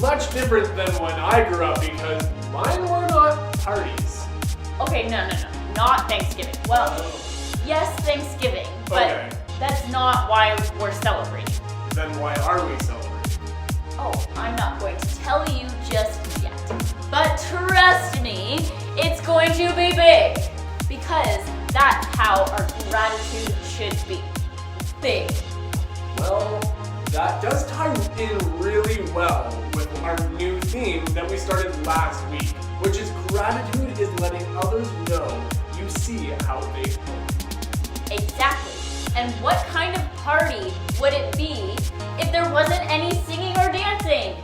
much different than when I grew up because mine were not parties. Okay, no. Not Thanksgiving. Well, yes, Thanksgiving, but that's not why we're celebrating. Then why are we celebrating? Oh, I'm not going to tell you just yet. But trust me, it's going to be big. Because that's how our gratitude should be. Big. Well, that does tie in really well with our new theme that we started last week, which is gratitude is letting others know you see how they feel. Exactly. And what kind of party would it be if there wasn't any singing or dancing?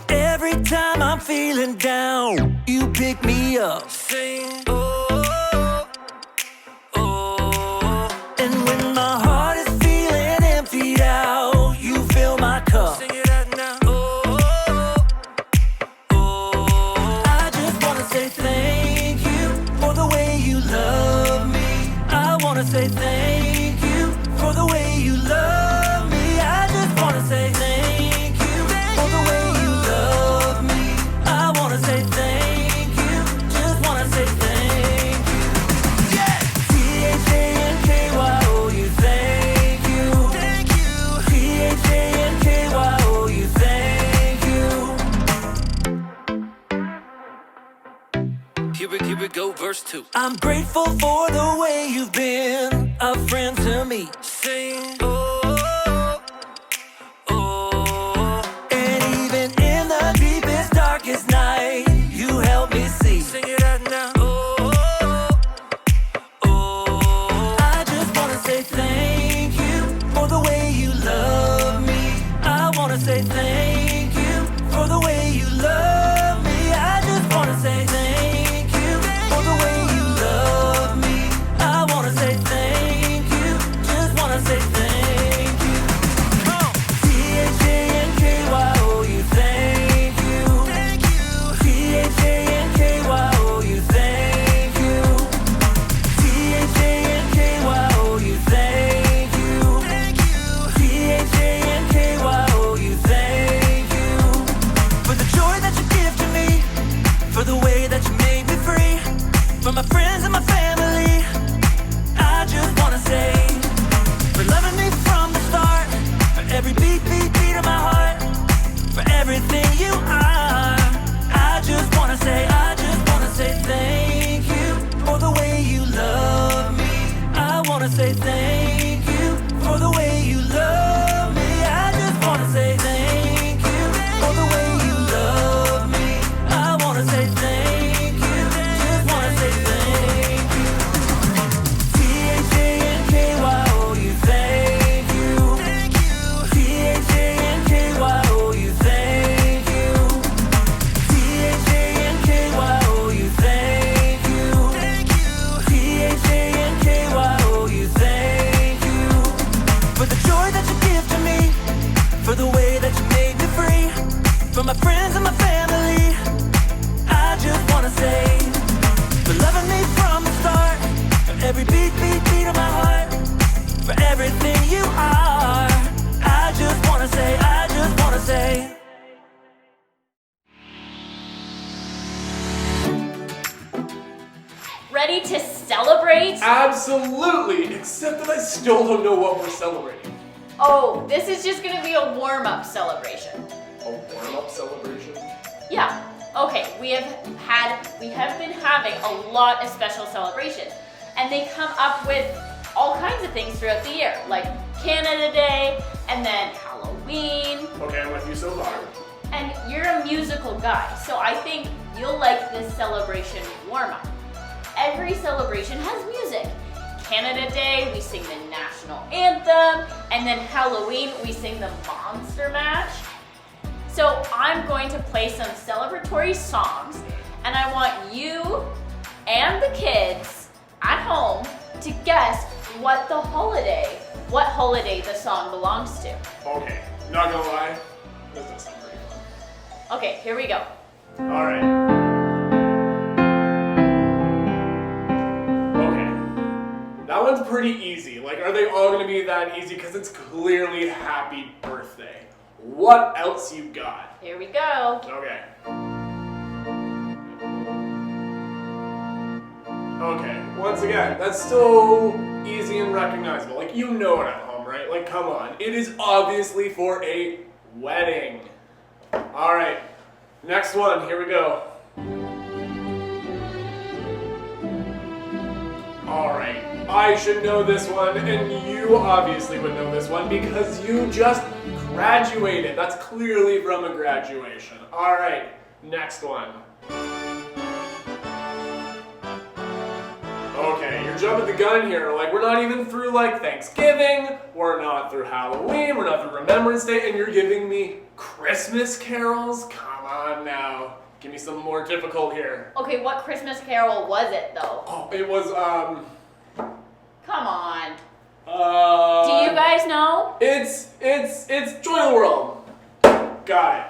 Every time I'm feeling down, you pick me up. Sing, oh, oh. And when my heart is feeling emptied out, you fill my cup. Sing it out now. Oh, oh. I just wanna say thank you for the way you love me. I wanna say thank you for the way you love me. I just wanna say thank you for the way you love me. I wanna say thank you, just wanna say thank you. Yeah! T-H-A-N-K-Y-O-U, thank you. Thank you. T-H-A-N-K-Y-O-U, thank you. Here we go, verse 2. I'm grateful for the way you've been a friend to me. Sing, oh, oh. And even in the deepest, darkest night, you help me see. Sing it out now. Oh, oh. I just wanna say thank you for the way you love me. I wanna say thank you for the way you love me. I just wanna say thank you for the way you love me. I wanna say thank you, just wanna say thank you. Come on. T-H-A-N-K-Y-O-U, thank you. Thank you. T-H-A-N-K-Y-O-U, thank you. T-H-A-N-K-Y-O-U, thank you. Thank you. T-H-A-N-K-Y-O-U, thank you. For the joy that you give to me, for the way that you made me free, for my friends and my family, I just wanna say, for loving me from the start, for every beat of my heart, for everything you are. I just wanna say thank you for the way you love me. I wanna say thank you for the way you love me. I just wanna say thank you for the way you love me. I wanna say thank you, just wanna say thank you. T-H-A-N-K-Y-O-U, thank you. Thank you. T-H-A-N-K-Y-O-U, thank you. T-H-A-N-K-Y-O-U, thank you. Thank you. T-H-A-N-K-Y-O-U, thank you. For the joy that you give to me, for the way that you made me free, for my friends and my family, I just wanna say, for loving me from the start, for every beat of my heart, for everything you are. I just wanna say. Ready to celebrate? Absolutely, except that I still don't know what we're celebrating. Oh, this is just gonna be a warm-up celebration. A warm-up celebration? Yeah. Okay, we have been having a lot of special celebrations, and they come up with all kinds of things throughout the year, like Canada Day, and then Halloween. Okay, I'm with you so far. And you're a musical guy, so I think you'll like this celebration warm-up. Every celebration has music. Canada Day, we sing the national anthem, and then Halloween, we sing the Monster Mash. So I'm going to play some celebratory songs, and I want you and the kids at home to guess what holiday the song belongs to. Okay, not gonna lie, this does sound pretty fun. Okay, here we go. Alright. pretty easy. Like, are they all gonna be that easy? Because it's clearly happy birthday. What else you got? Here we go. Okay. Okay, once again, that's so easy and recognizable. Like, you know it at home, right? Like, come on. It is obviously for a wedding. Alright, next one. Here we go. Alright, I should know this one, and you obviously would know this one because you just graduated. That's clearly from a graduation. Alright, next one. Okay, you're jumping the gun here. Like, we're not even through, like, Thanksgiving, we're not through Halloween, we're not through Remembrance Day, and you're giving me Christmas carols? Come on now. Give me some more difficult here. Okay, what Christmas carol was it though? Oh, it was, Come on. Do Do you guys know? It's Joy of the World. Got it.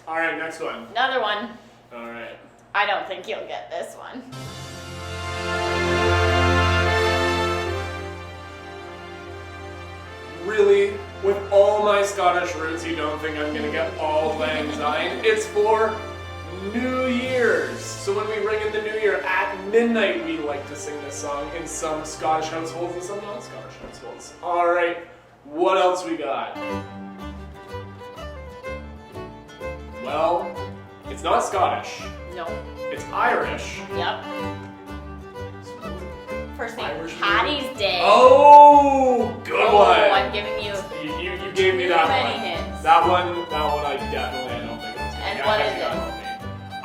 Alright, next one. Another one. Alright. I don't think you'll get this one. Really? With all my Scottish roots, you don't think I'm gonna get Auld Lang Syne? It's for New Year's. So when we ring in the New Year at midnight, we like to sing this song in some Scottish households and some non-Scottish households. Alright, what else we got? Well, it's not Scottish. No. It's Irish. Yep. First name, Irish Paddy's Day. Oh, good one. I'm giving you You gave me that many one. hints. That one I definitely don't think it was. And Yeah, what I is think it? that'll help me.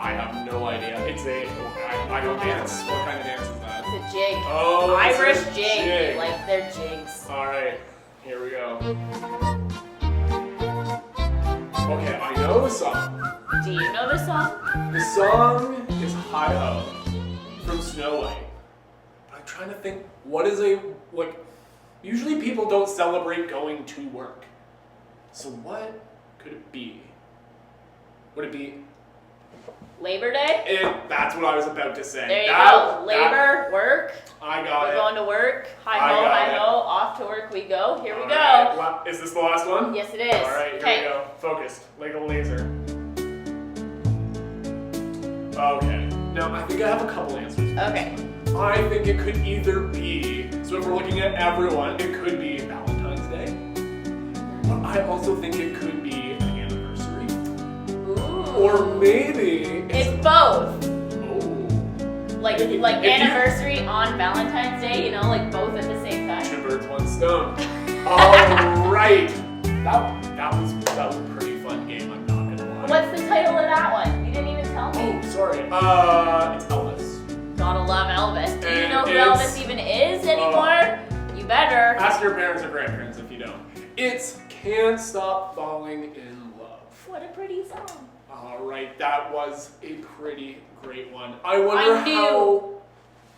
I have no idea. It's I don't dance. What kind of dance is that? It's a jig. Oh, it's Irish a jig. Like they're jigs. Alright, here we go. Okay, I know the song. Do you know this song? The song is Hi Ho from Snow White. But I'm trying to think, what is usually people don't celebrate going to work. So what could it be? Would it be? Labor Day? That's what I was about to say. There you go. Labor, work. I got We're it. going to work. Hi I ho, got hi it. ho. Off to work we go. Here we go. Alright, is this the last one? Yes, it is. Alright, here we go. Focused. Like a laser. Okay. Now, I think I have a couple answers. Okay. I think it could either be, so if we're looking at everyone, it could be Valentine's Day. But I also think it could be an anniversary. Ooh. Or maybe It's both. Oh. Like If you- anniversary on Valentine's Day, you know, like both at the same time. Two birds, one stone. Alright. That was a pretty fun game, I'm not gonna lie. What's the title of that one? You didn't even tell me. Oh, sorry. It's Elvis. Gotta love Elvis. Do you And know who it's- Elvis even is anymore? You better. Ask your parents or grandparents if you don't. It's Can't Stop Falling in Love. What a pretty song. Alright, that was a pretty great one. I wonder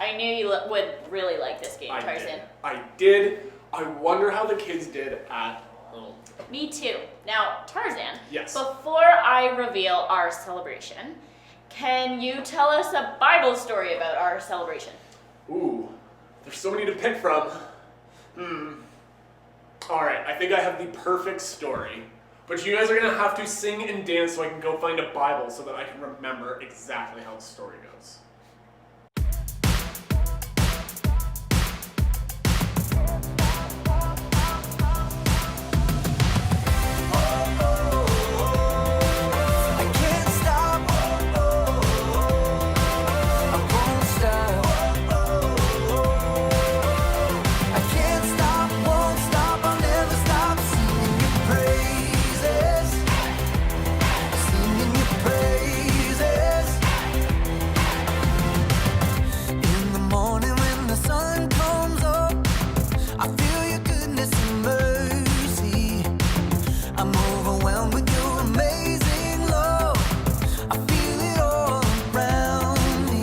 I knew you would really like this game, Tarzan. I did. I wonder how the kids did at home. Me too. Now, Tarzan, Yes. before I reveal our celebration, can you tell us a Bible story about our celebration? Ooh, there's so many to pick from. Alright, I think I have the perfect story. But you guys are gonna have to sing and dance so I can go find a Bible so that I can remember exactly how the story goes. I can't stop. I won't stop. I can't stop, won't stop. I'll never stop singing your praises. Singing your praises. In the morning when the sun comes up, I feel your goodness and mercy. I'm overwhelmed with your amazing love. I feel it all around me,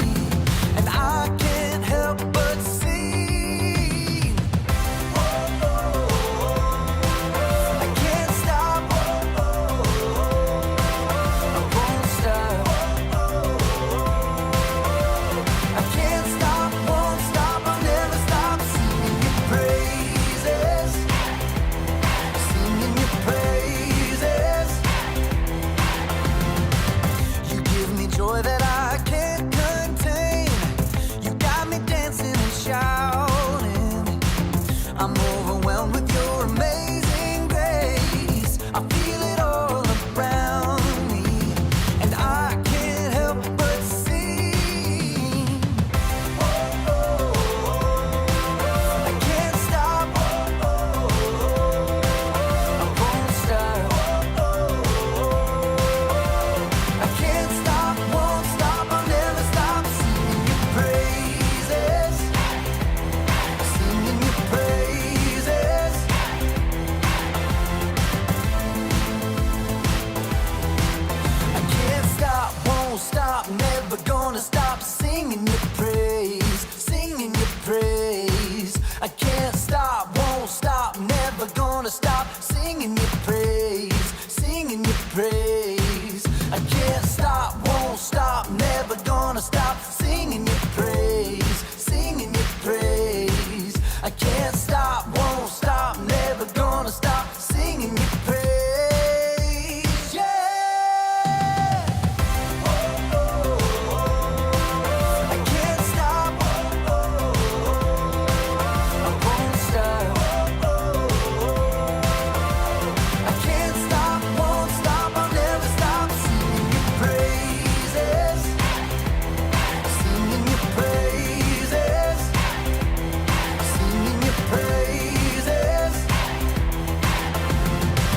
and I can't help but sing. I can't stop. I won't stop. I can't stop, won't stop. I'll never stop singing your down with your amazing grace. I feel it all around me, and I can't help but sing. I can't stop. I won't stop. I can't stop, won't stop, I'll never stop singing your praises. Singing your praises. I can't stop, won't stop, never gonna stop singing your praise. Singing your praise. I can't stop, won't stop, never gonna stop singing your praise. Singing your praise. I can't stop, won't stop, never gonna stop singing your praise. Singing your praise. I can't stop, won't stop, never gonna stop singing your praise. Yeah. I can't stop. I won't stop. I can't stop, won't stop, I'll never stop singing your praises. Singing your praises. Singing your praises.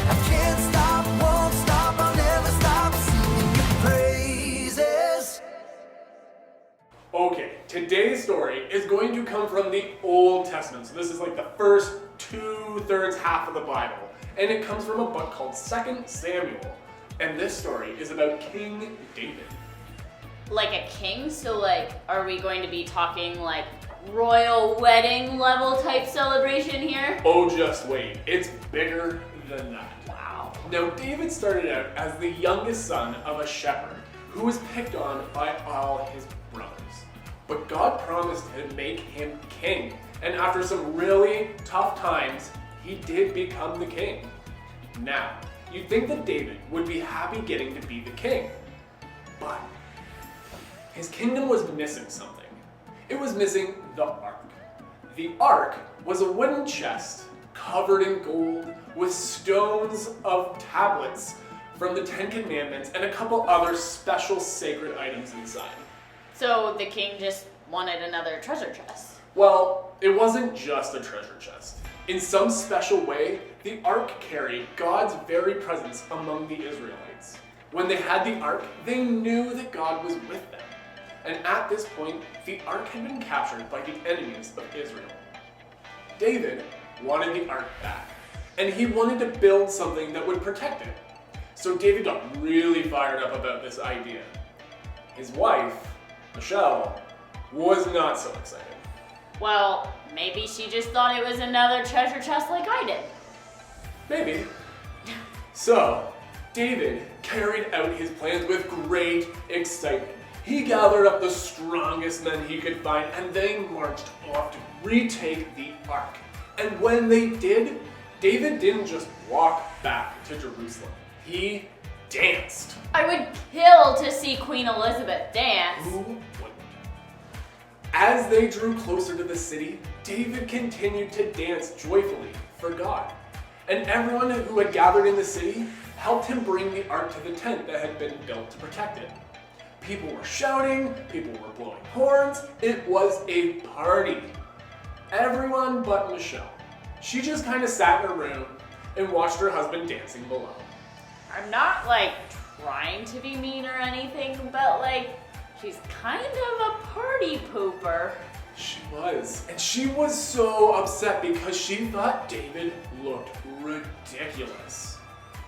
I can't stop, won't stop, I'll never stop singing your praises. Okay, today's story is going to come from the Old Testament. So this is like the first 2/3 half of the Bible. And it comes from a book called 2 Samuel. And this story is about King David. Like a king? So like, are we going to be talking like royal wedding level type celebration here? Oh, just wait. It's bigger than that. Wow. Now, David started out as the youngest son of a shepherd who was picked on by all his brothers. But God promised to make him king. And after some really tough times, he did become the king. Now, you'd think that David would be happy getting to be the king. But his kingdom was missing something. It was missing the ark. The ark was a wooden chest covered in gold with stones of tablets from the 10 Commandments and a couple other special sacred items inside. So the king just wanted another treasure chest. Well, it wasn't just a treasure chest. In some special way, the ark carried God's very presence among the Israelites. When they had the ark, they knew that God was with them. And at this point, the ark had been captured by the enemies of Israel. David wanted the ark back, and he wanted to build something that would protect it. So David got really fired up about this idea. His wife, Michelle, was not so excited. Well, maybe she just thought it was another treasure chest like I did. Maybe. So, David carried out his plans with great excitement. He gathered up the strongest men he could find, and they marched off to retake the ark. And when they did, David didn't just walk back to Jerusalem. He danced. I would kill to see Queen Elizabeth dance. Who wouldn't? As they drew closer to the city, David continued to dance joyfully for God. And everyone who had gathered in the city helped him bring the ark to the tent that had been built to protect it. People were shouting, people were blowing horns. It was a party. Everyone but Michelle. She just kind of sat in her room and watched her husband dancing below. I'm not like trying to be mean or anything, but like, she's kind of a party pooper. She was. And she was so upset because she thought David looked ridiculous.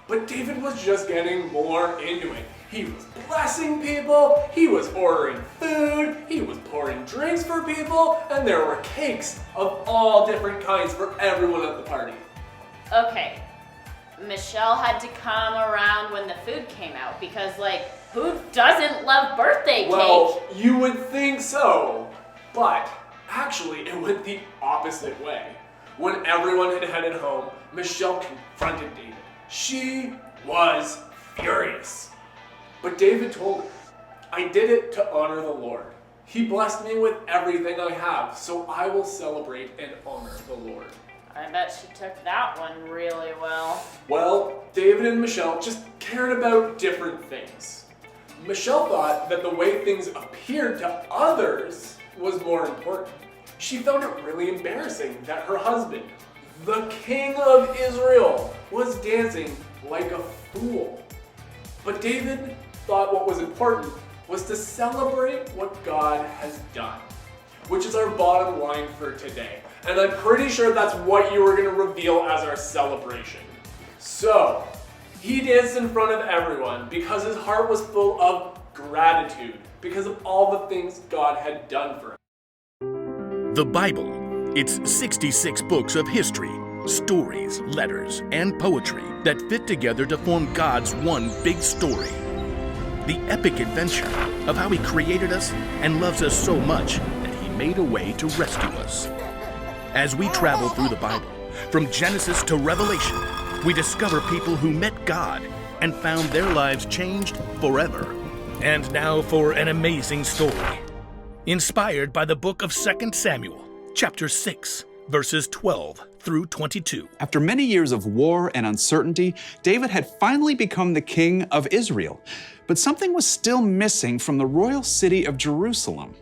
But David was just getting more into it. He was blessing people, he was ordering food, he was pouring drinks for people, and there were cakes of all different kinds for everyone at the party. Okay, Michelle had to come around when the food came out because like, who doesn't love birthday cake? Well, you would think so, but actually it went the opposite way. When everyone had headed home, Michelle confronted David. She was furious. But David told her, I did it to honor the Lord. He blessed me with everything I have, so I will celebrate and honor the Lord. I bet she took that one really well. Well, David and Michelle just cared about different things. Michelle thought that the way things appeared to others was more important. She found it really embarrassing that her husband, the King of Israel, was dancing like a fool. But David thought what was important was to celebrate what God has done, which is our bottom line for today. And I'm pretty sure that's what you were going to reveal as our celebration. So, he danced in front of everyone because his heart was full of gratitude because of all the things God had done for him. The Bible. It's 66 books of history, stories, letters, and poetry that fit together to form God's one big story. The epic adventure of how He created us and loves us so much that He made a way to rescue us. As we travel through the Bible, from Genesis to Revelation, we discover people who met God and found their lives changed forever. And now for an amazing story, inspired by the book of 2 Samuel, chapter 6, verses 12 through 22. After many years of war and uncertainty, David had finally become the king of Israel. But something was still missing from the royal city of Jerusalem.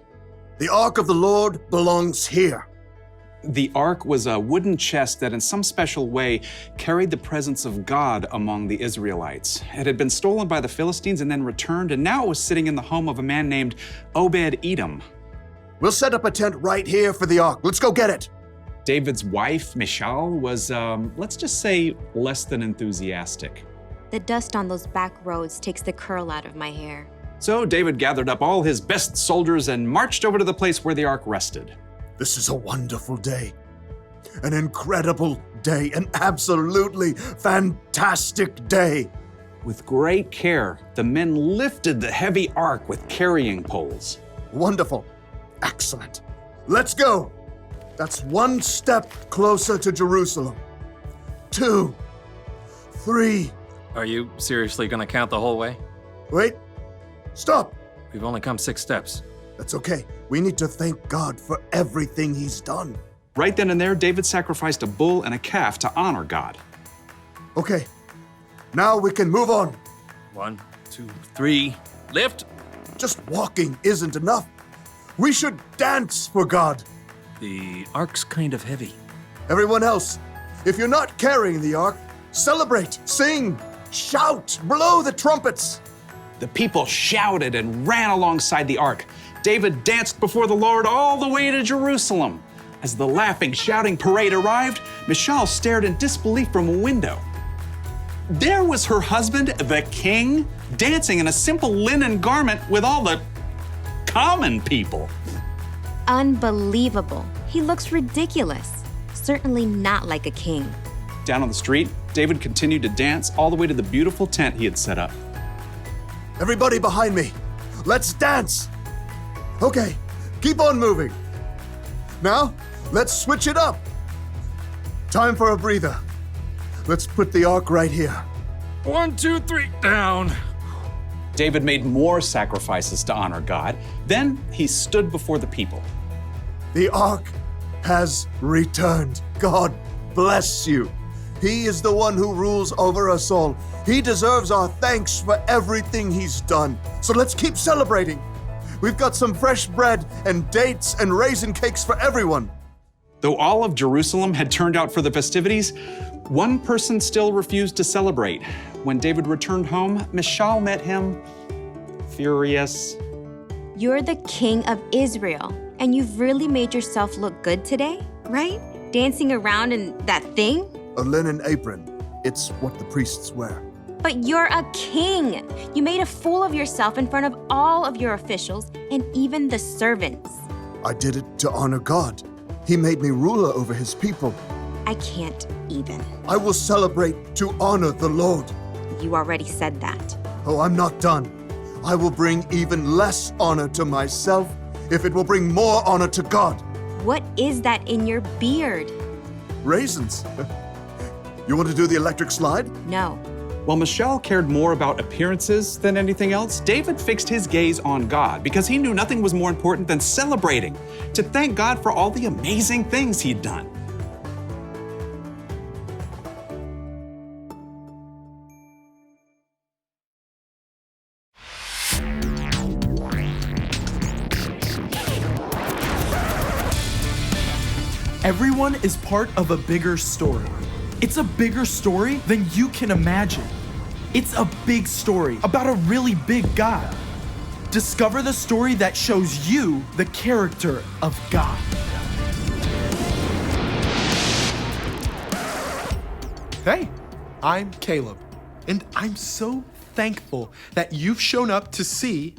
The Ark of the Lord belongs here. The ark was a wooden chest that in some special way carried the presence of God among the Israelites. It had been stolen by the Philistines and then returned, and now it was sitting in the home of a man named Obed-Edom. We'll set up a tent right here for the Ark. Let's go get it. David's wife, Michal, was, let's just say, less than enthusiastic. The dust on those back roads takes the curl out of my hair. So David gathered up all his best soldiers and marched over to the place where the ark rested. This is a wonderful day. An incredible day. An absolutely fantastic day. With great care, the men lifted the heavy ark with carrying poles. Wonderful. Excellent. Let's go. That's one step closer to Jerusalem. 2, 3. Are you seriously gonna count the whole way? Wait. Stop. We've only come 6 steps. That's okay. We need to thank God for everything He's done. Right then and there, David sacrificed a bull and a calf to honor God. Okay. Now we can move on. 1, 2, 3. Lift! Just walking isn't enough. We should dance for God. The ark's kind of heavy. Everyone else, if you're not carrying the ark, celebrate, sing, shout, blow the trumpets. The people shouted and ran alongside the ark. David danced before the Lord all the way to Jerusalem. As the laughing, shouting parade arrived, Michal stared in disbelief from a window. There was her husband, the king, dancing in a simple linen garment with all the common people. Unbelievable. He looks ridiculous. Certainly not like a king. Down on the street, David continued to dance all the way to the beautiful tent he had set up. Everybody behind me, let's dance. Okay, keep on moving. Now, let's switch it up. Time for a breather. Let's put the ark right here. 1, 2, 3, down. David made more sacrifices to honor God. Then he stood before the people. The ark has returned. God bless you. He is the one who rules over us all. He deserves our thanks for everything He's done. So let's keep celebrating. We've got some fresh bread and dates and raisin cakes for everyone. Though all of Jerusalem had turned out for the festivities, one person still refused to celebrate. When David returned home, Michal met him furious. You're the king of Israel, and you've really made yourself look good today, right? Dancing around in that thing? A linen apron. It's what the priests wear. But you're a king. You made a fool of yourself in front of all of your officials and even the servants. I did it to honor God. He made me ruler over His people. I can't even. I will celebrate to honor the Lord. You already said that. Oh, I'm not done. I will bring even less honor to myself if it will bring more honor to God. What is that in your beard? Raisins. You want to do the electric slide? No. While Michal cared more about appearances than anything else, David fixed his gaze on God because he knew nothing was more important than celebrating, to thank God for all the amazing things he'd done. Everyone is part of a bigger story. It's a bigger story than you can imagine. It's a big story about a really big God. Discover the story that shows you the character of God. Hey, I'm Caleb, and I'm so thankful that you've shown up to see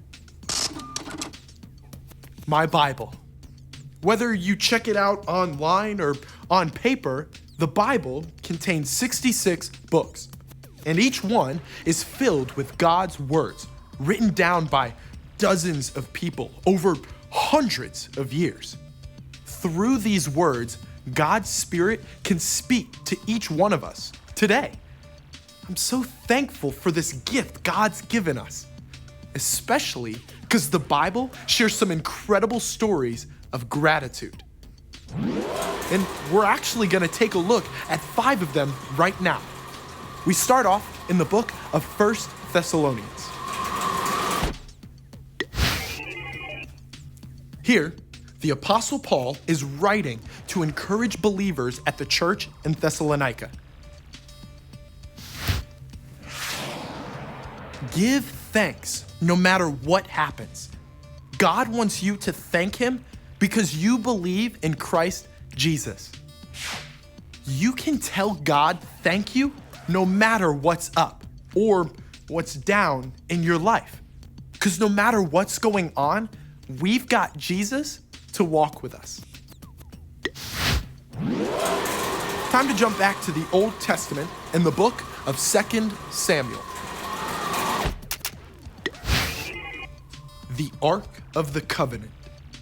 my Bible. Whether you check it out online or on paper, the Bible contains 66 books, and each one is filled with God's words, written down by dozens of people over hundreds of years. Through these words, God's Spirit can speak to each one of us today. I'm so thankful for this gift God's given us, especially because the Bible shares some incredible stories of gratitude. And we're actually going to take a look at 5 of them right now. We start off in the book of 1 Thessalonians. Here, the Apostle Paul is writing to encourage believers at the church in Thessalonica. Give thanks no matter what happens. God wants you to thank Him because you believe in Christ Jesus. You can tell God thank you no matter what's up or what's down in your life. Because no matter what's going on, we've got Jesus to walk with us. Time to jump back to the Old Testament in the book of 2 Samuel. The Ark of the Covenant,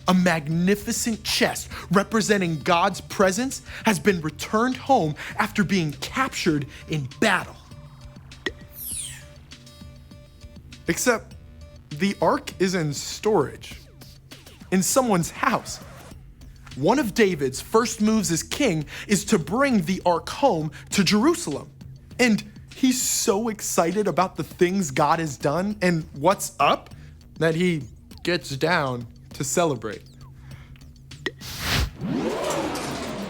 a magnificent chest representing God's presence, has been returned home after being captured in battle. Except the Ark is in storage in someone's house. One of David's first moves as king is to bring the Ark home to Jerusalem. And he's so excited about the things God has done and what's up that he gets down to celebrate.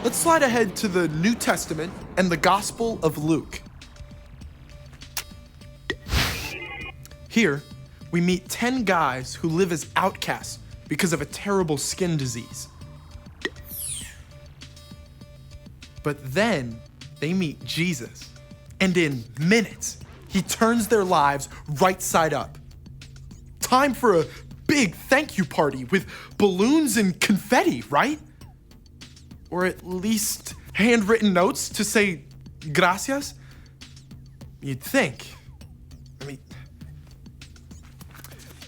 Let's slide ahead to the New Testament and the Gospel of Luke. Here, we meet 10 guys who live as outcasts because of a terrible skin disease. But then they meet Jesus, and in minutes, he turns their lives right side up. Time for a big thank you party with balloons and confetti, right? Or at least handwritten notes to say gracias? You'd think.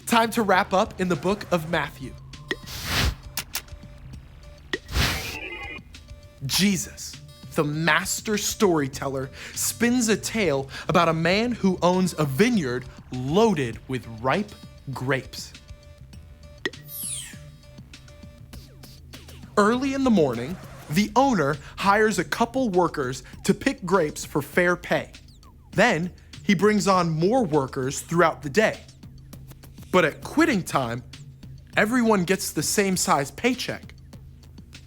Time to wrap up in the book of Matthew. Jesus, the master storyteller, spins a tale about a man who owns a vineyard loaded with ripe grapes. Early in the morning, the owner hires a couple workers to pick grapes for fair pay. Then he brings on more workers throughout the day. But at quitting time, everyone gets the same size paycheck.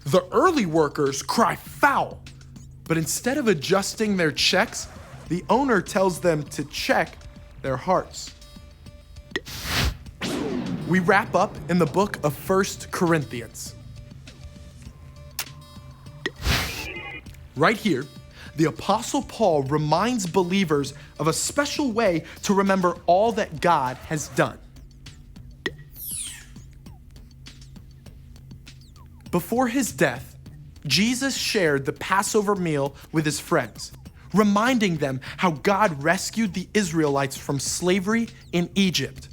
The early workers cry foul, but instead of adjusting their checks, the owner tells them to check their hearts. We wrap up in the book of 1 Corinthians. Right here, the Apostle Paul reminds believers of a special way to remember all that God has done. Before his death, Jesus shared the Passover meal with his friends, reminding them how God rescued the Israelites from slavery in Egypt.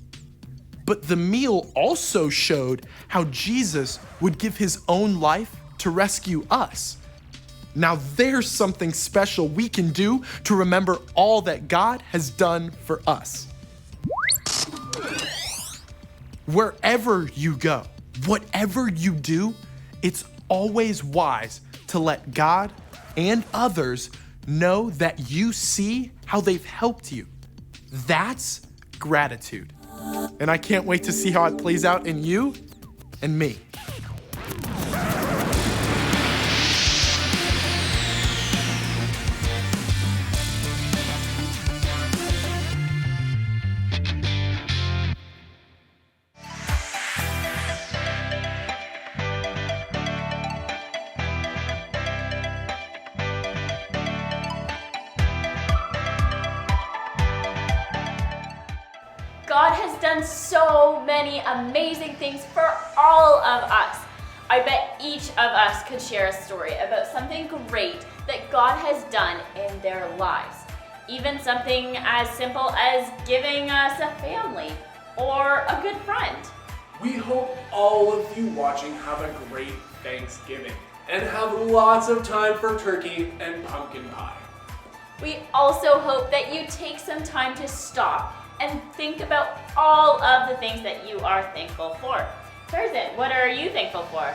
But the meal also showed how Jesus would give his own life to rescue us. Now there's something special we can do to remember all that God has done for us. Wherever you go, whatever you do, it's always wise to let God and others know that you see how they've helped you. That's gratitude. And I can't wait to see how it plays out in you and me. done so many amazing things for all of us. I bet each of us could share a story about something great that God has done in their lives. Even something as simple as giving us a family or a good friend. We hope all of you watching have a great Thanksgiving and have lots of time for turkey and pumpkin pie. We also hope that you take some time to stop and think about all of the things that you are thankful for. Tarzan, what are you thankful for?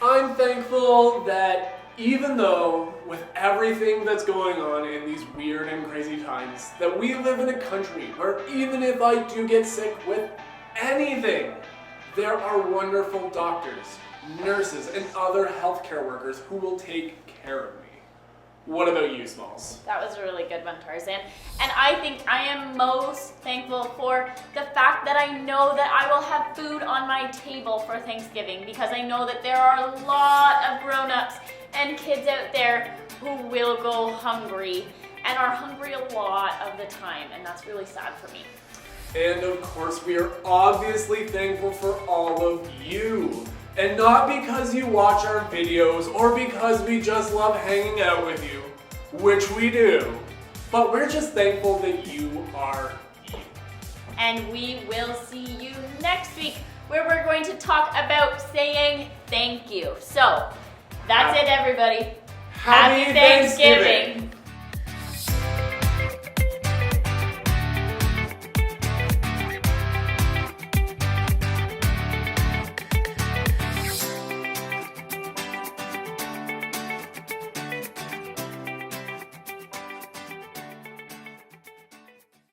I'm thankful that even though with everything that's going on in these weird and crazy times, that we live in a country where even if I do get sick with anything, there are wonderful doctors, nurses, and other healthcare workers who will take care of me. What about you, Smalls? That was a really good one, Tarzan. And I think I am most thankful for the fact that I know that I will have food on my table for Thanksgiving, because I know that there are a lot of grown-ups and kids out there who will go hungry and are hungry a lot of the time, and that's really sad for me. And of course, we are obviously thankful for all of you. And not because you watch our videos or because we just love hanging out with you, which we do, but we're just thankful that you are you. And we will see you next week, where we're going to talk about saying thank you. So, that's it, everybody. Happy Thanksgiving.